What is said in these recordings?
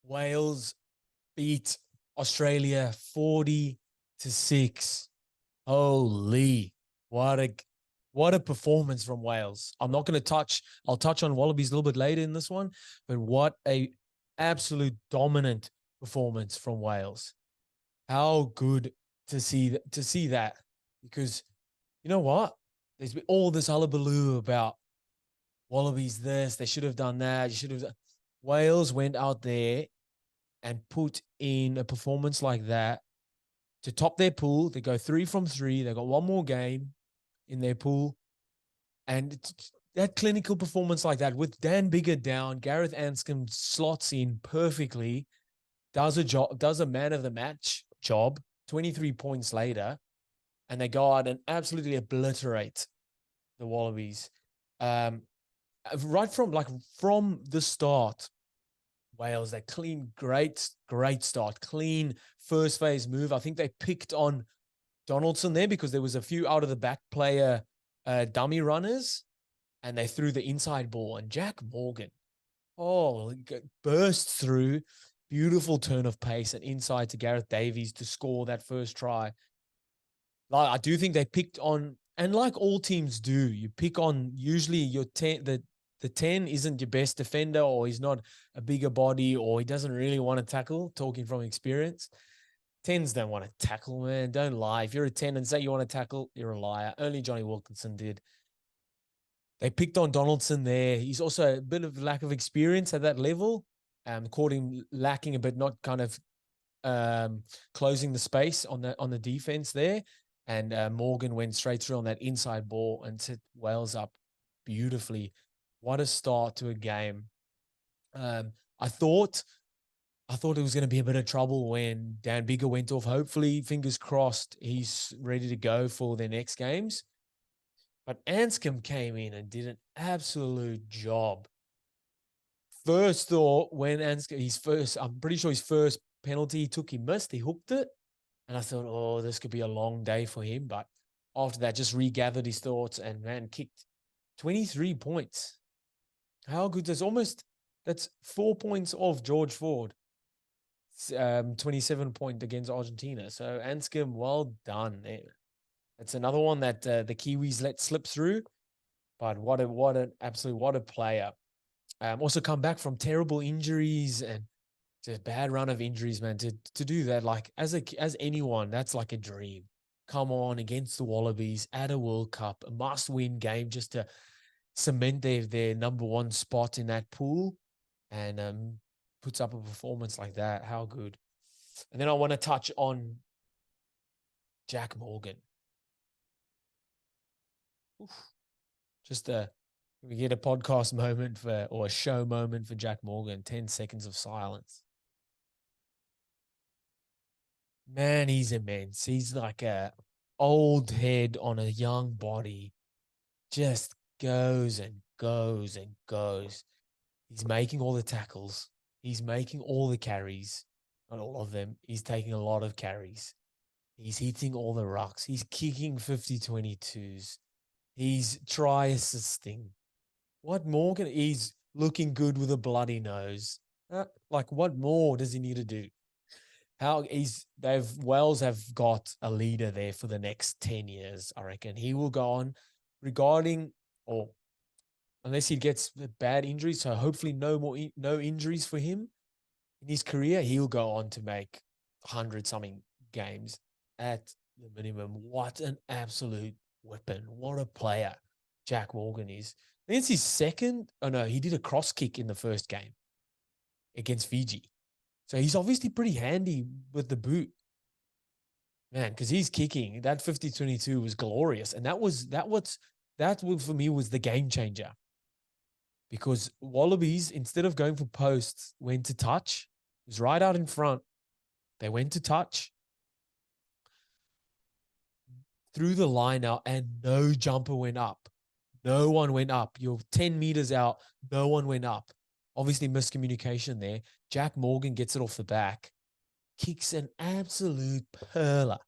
Wales beat Australia 40-6. Holy, what a what a performance from Wales. I'll touch on Wallabies a little bit later in this one, but what a absolute dominant performance from Wales. How good to see that, because you know what? There's been all this hullabaloo about Wallabies this, they should have done that, you should have done. Wales went out there and put in a performance like that to top their pool. They go 3 from 3. They got one more game in their pool. And that clinical performance like that with Dan Bigger down, Gareth Anscombe slots in perfectly, does a job, does a man of the match job, 23 points later, and they go out and absolutely obliterate the Wallabies. Um, right from the start, Wales, they clean, great start, clean first phase move. I think they picked on Donaldson there because there was a few out of the back player dummy runners, and they threw the inside ball. And Jack Morgan, burst through, beautiful turn of pace and inside to Gareth Davies to score that first try. Like, I do think they picked on, and like all teams do, you pick on usually your 10, the 10 isn't your best defender, or he's not a bigger body, or he doesn't really want to tackle, talking from experience. 10s don't want to tackle, man. Don't lie. If you're a 10 and say you want to tackle, you're a liar. Only Johnny Wilkinson did. They picked on Donaldson there. He's also a bit of lack of experience at that level. Caught him lacking a bit, not kind of closing the space on the defense there. And Morgan went straight through on that inside ball and set Wales up beautifully. What a start to a game. I thought it was going to be a bit of trouble when Dan Bigger went off. Hopefully, fingers crossed, he's ready to go for their next games. But Anscombe came in and did an absolute job. First thought, when Anscombe, I'm pretty sure his first penalty he took, he missed, he hooked it. And I thought, oh, this could be a long day for him. But after that, just regathered his thoughts and, man, kicked 23 points. How good? That's 4 points off George Ford. 27 point against Argentina. So Anscombe, well done. It's another one that the Kiwis let slip through. But what a player. Also come back from terrible injuries and just bad run of injuries, man. To do that, like as anyone, that's like a dream. Come on against the Wallabies at a World Cup, a must-win game just to cement their number one spot in that pool, and puts up a performance like that. How good. And then I want to touch on Jack Morgan. Oof. Just we get a podcast moment or a show moment for Jack Morgan. 10 seconds of silence. Man, he's immense. He's like a old head on a young body. Just goes and goes and goes. He's making all the tackles. He's making all the carries. Not all of them. He's taking a lot of carries. He's hitting all the rucks. He's kicking 50-22s. He's try assisting. What more he's looking good with a bloody nose. Like, what more does he need to do? Wales have got a leader there for the next 10 years, I reckon. He will go on unless he gets bad injuries. So hopefully no injuries for him in his career. He'll go on to make 100-something games at the minimum. What an absolute weapon. What a player Jack Morgan is. I think it's his second. Oh, no, he did a cross kick in the first game against Fiji. So he's obviously pretty handy with the boot. Man, because he's kicking. That 50-22 was glorious. And that for me was the game changer. Because Wallabies, instead of going for posts, went to touch. It was right out in front. They went to touch. Threw the line out, and no jumper went up. No one went up. You're 10 meters out. No one went up. Obviously, miscommunication there. Jack Morgan gets it off the back. Kicks an absolute perler.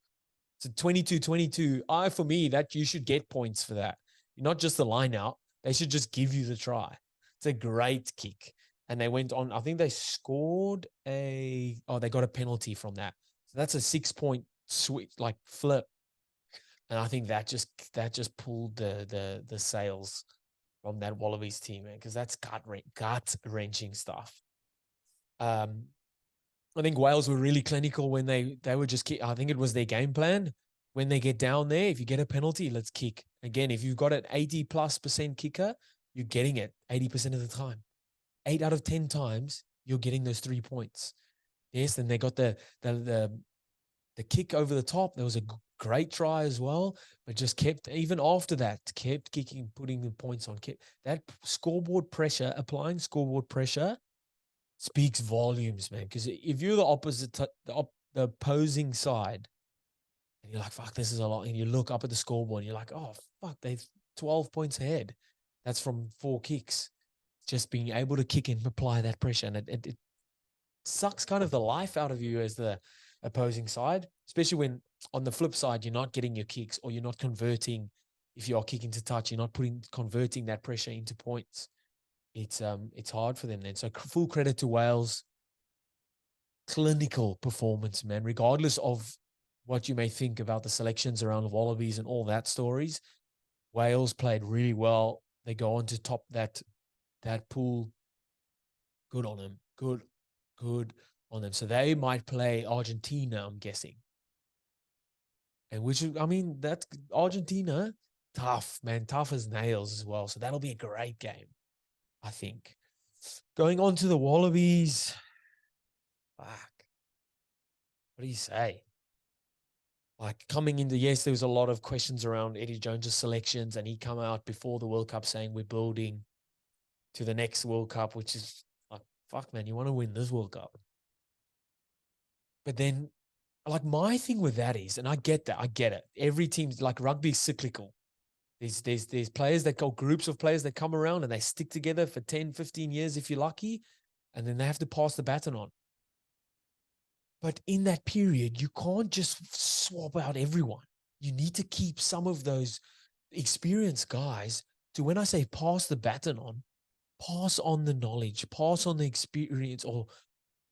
So 22-22. For me, that you should get points for that. Not just the line out. They should just give you the try. It's a great kick. and they went on. I think they scored they got a penalty from that. So that's a 6-point switch, like flip. And I think that just pulled the sails from that Wallabies team, man, because that's gut wrenching stuff. I think Wales were really clinical when they were just I think it was their game plan. When they get down there, if you get a penalty, let's kick. Again, if you've got an 80+% kicker, you're getting it 80% of the time. 8 out of 10 times, you're getting those 3 points. Yes, then they got the kick over the top. There was a great try as well, but just kept, even after that, kept kicking, putting the points on. That scoreboard pressure, applying scoreboard pressure speaks volumes, man. Because if you're the opposite, the opposing side, and you're like, fuck, this is a lot. And you look up at the scoreboard and you're like, oh, fuck, they've 12 points ahead. That's from 4 kicks. Just being able to kick and apply that pressure. And it sucks kind of the life out of you as the opposing side, especially when on the flip side, you're not getting your kicks or you're not converting. If you are kicking to touch, you're not converting that pressure into points. It's hard for them then. So full credit to Wales. Clinical performance, man, regardless of what you may think about the selections around the Wallabies and all that stories. Wales played really well. They go on to top that pool. Good on them. Good on them. So they might play Argentina, I'm guessing. And that's Argentina, tough, man, tough as nails as well. So that'll be a great game, I think. Going on to the Wallabies. Fuck. What do you say? Like coming into, yes, there was a lot of questions around Eddie Jones's selections, and he come out before the World Cup saying we're building to the next World Cup, which is like, fuck, man, you want to win this World Cup. But then, like, my thing with that is, and I get that, I get it. Every team's like rugby's cyclical. There's players that go, groups of players that come around and they stick together for 10, 15 years if you're lucky, and then they have to pass the baton on. But in that period, you can't just swap out everyone. You need to keep some of those experienced guys to, when I say pass the baton on, pass on the knowledge, pass on the experience, or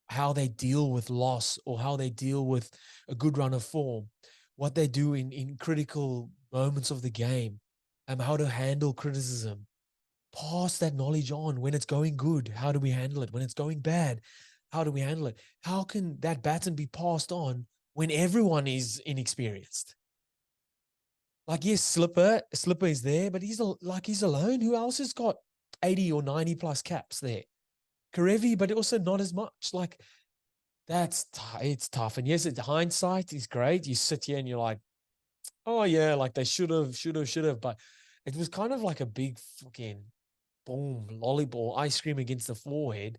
how they deal with loss, or how they deal with a good run of form, what they do in critical moments of the game, and how to handle criticism. Pass that knowledge on. When it's going good, how do we handle it? When it's going bad, how do we handle it? How can that baton be passed on when everyone is inexperienced? Like, yes, Slipper is there, but he's alone. Who else has got 80 or 90 plus caps there? Karevi, but also not as much. Like, it's tough. And yes, hindsight is great. You sit here and you're like, oh yeah, like they should have. But it was kind of like a big fucking boom, lollipop, ice cream against the forehead.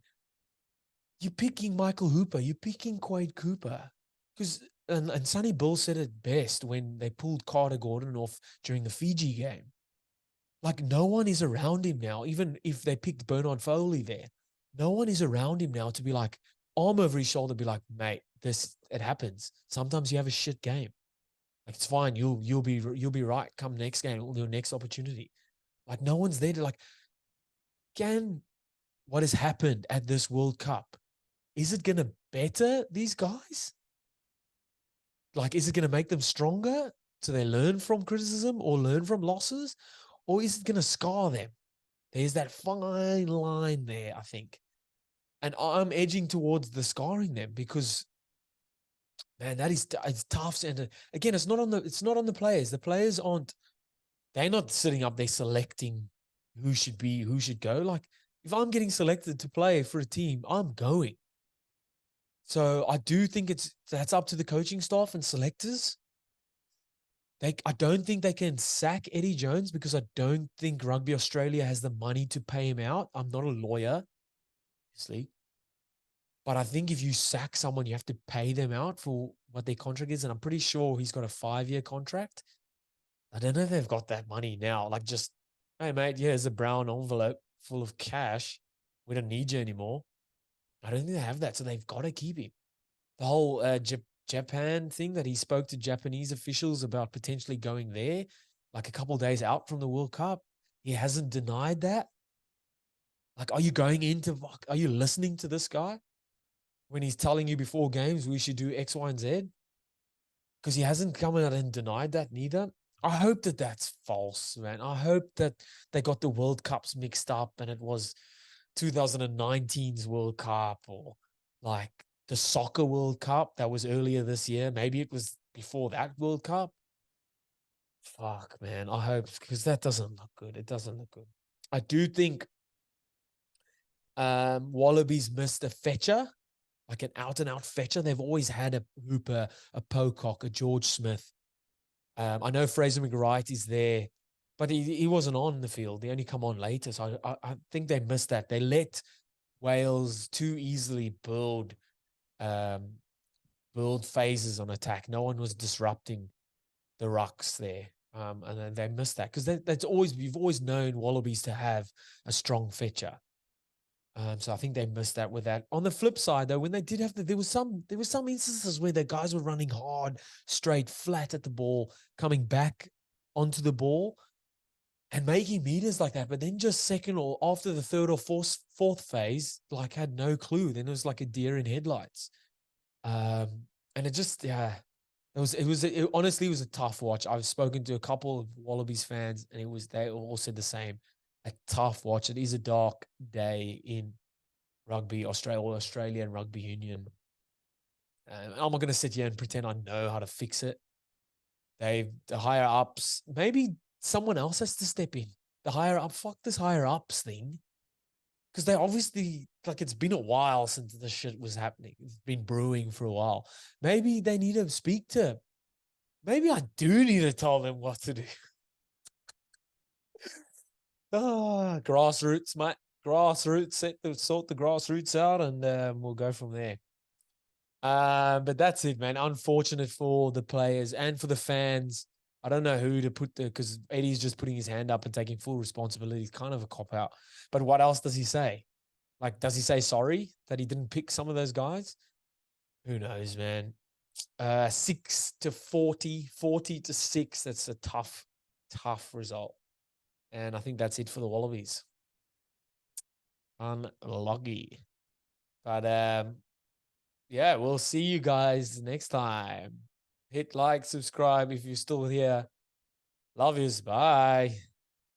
You're picking Michael Hooper. You're picking Quade Cooper. And Sonny Bill said it best when they pulled Carter Gordon off during the Fiji game. Like, no one is around him now, even if they picked Bernard Foley there. No one is around him now to be like, arm over his shoulder, be like, mate, it happens. Sometimes you have a shit game. Like, it's fine. You'll be right come next game, your next opportunity. Like, no one's there to like, what has happened at this World Cup, is it going to better these guys? Like, is it going to make them stronger so they learn from criticism or learn from losses? Or is it going to scar them? There's that fine line there, I think. And I'm edging towards the scarring them because, man, it's tough. And again, it's not on the players. The players they're not sitting up there selecting who should go. Like, if I'm getting selected to play for a team, I'm going. So I do think that's up to the coaching staff and selectors. I don't think they can sack Eddie Jones because I don't think Rugby Australia has the money to pay him out. I'm not a lawyer, obviously. But I think if you sack someone, you have to pay them out for what their contract is. And I'm pretty sure he's got a 5-year contract. I don't know if they've got that money now. Like, just, hey, mate, here's a brown envelope full of cash. We don't need you anymore. I don't think they have that. So they've got to keep him. The whole Japan thing that he spoke to Japanese officials about potentially going there, like a couple of days out from the World Cup, he hasn't denied that. Like, are you listening to this guy when he's telling you before games we should do X, Y, and Z? Because he hasn't come out and denied that neither. I hope that that's false, man. I hope that they got the World Cups mixed up and it was 2019's World Cup or like the soccer World Cup that was earlier this year. Maybe it was before that World Cup. Fuck, man. I hope, because that doesn't look good. It doesn't look good. I do think Wallabies missed a fetcher, like an out and out fetcher. They've always had a Hooper, a Pocock, a George Smith. I know Fraser McWright is there, but he wasn't on the field. He only come on later. So I think they missed that. They let Wales too easily build phases on attack. No one was disrupting the rucks there. And then they missed that because we've always known Wallabies to have a strong fetcher. So I think they missed that with that. On the flip side, though, when they did have there was some instances where the guys were running hard, straight, flat at the ball, coming back onto the ball and making meters like that. But then just second or after the third or fourth phase, like had no clue. Then it was like a deer in headlights. And it just, yeah, it honestly was a tough watch. I've spoken to a couple of Wallabies fans and they all said the same. A tough watch. It is a dark day in rugby, Australian Rugby Union. I'm not going to sit here and pretend I know how to fix it. The higher ups, maybe someone else has to step in. The higher up, fuck this higher ups thing. Because they obviously, like, it's been a while since this shit was happening. It's been brewing for a while. Maybe they need to speak to, maybe I do need to tell them what to do. Grassroots, mate. Grassroots, sort the grassroots out, and we'll go from there. But that's it, man. Unfortunate for the players and for the fans. I don't know who to put because Eddie's just putting his hand up and taking full responsibility. It's kind of a cop out. But what else does he say? Like, does he say sorry that he didn't pick some of those guys? Who knows, man? 6-40, 40-6. That's a tough result. And I think that's it for the Wallabies. Unlucky. But yeah, we'll see you guys next time. Hit like, subscribe if you're still here. Love yous. Bye.